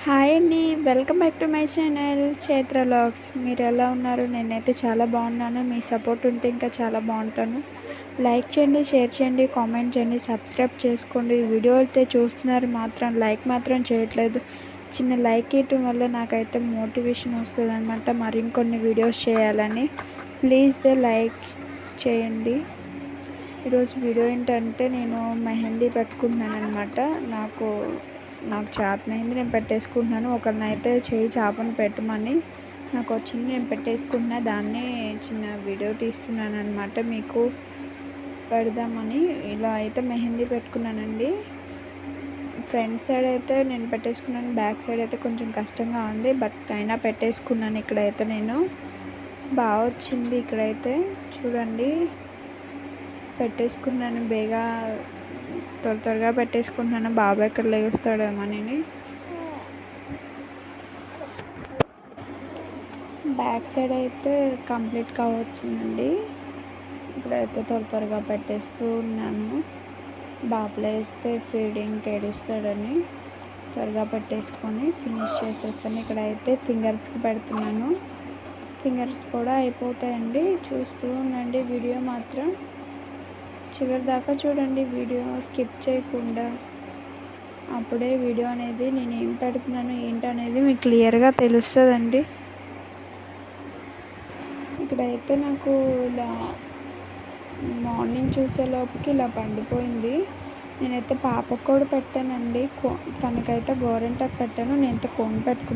Hi అండి. Welcome back to my channel Chaitra vlogs. మీరు ఎలా ఉన్నారు? నేనైతే చాలా బాగున్నాను. మీ సపోర్ట్ ఉంటే ఇంకా చాలా బాగుంటాను. లైక్ చేయండి, షేర్ చేయండి, కామెంట్ చేయండి, సబ్స్క్రైబ్ చేసుకోండి. ఈ వీడియో అయితే చూస్తున్నారు మాత్రం లైక్ మాత్రం చేయట్లేదు. చిన్న లైక్ ఇవ్వటం వల్ల నాకైతే మోటివేషన్ వస్తుంది అనమాట మరికొన్ని వీడియోస్ చేయాలని. ప్లీజ్ లైక్ చేయండి. ఈరోజు వీడియో ఏంటంటే నేను మెహందీ పెట్టుకుంటున్నాను అనమాట. నాకు చేతనైంది నేను పెట్టేసుకుంటున్నాను. ఒకరినైతే చేయి చాపను పెట్టమని నాకు వచ్చింది, నేను పెట్టేసుకుంటున్నా. దాన్ని చిన్న వీడియో తీస్తున్నాను అనమాట మీకు పెడదామని. ఇలా అయితే మెహందీ పెట్టుకున్నానండి. ఫ్రంట్ సైడ్ అయితే నేను పెట్టేసుకున్నాను, బ్యాక్ సైడ్ అయితే కొంచెం కష్టంగా ఉంది, బట్ అయినా పెట్టేసుకున్నాను. ఇక్కడైతే నేను బాగా వచ్చింది. ఇక్కడైతే చూడండి పెట్టేసుకున్నాను, బేగా త్వరగా పెట్టేసుకుంటున్నాను. బాబాయ్ ఎక్కడ లేస్తాడేమోనని. బ్యాక్ సైడ్ అయితే కంప్లీట్గా వచ్చిందండి. ఇప్పుడైతే త్వరగా పెట్టేస్తూ ఉన్నాను. బాబులో వేస్తే ఫీడింగ్కి ఏడుస్తాడని త్వరగా పెట్టేసుకొని ఫినిష్ చేసేస్తాను. ఇక్కడైతే ఫింగర్స్కి పెడుతున్నాను. ఫింగర్స్ కూడా అయిపోతాయండి. చూస్తూ ఉండండి వీడియో మాత్రం చివరి దాకా చూడండి, వీడియో స్కిప్ చేయకుండా. అప్పుడే వీడియో అనేది నేను ఏం పెడుతున్నాను ఏంటనేది మీకు క్లియర్గా తెలుస్తుందండి. ఇక్కడైతే నాకు ఇలా మార్నింగ్ చూసేలోపుకి ఇలా పండిపోయింది. నేనైతే పాపకు కూడా పెట్టానండి. తనకైతే గోరింటాకు పెట్టాను. నేనైతే కోన్ పెట్టుకున్నాను.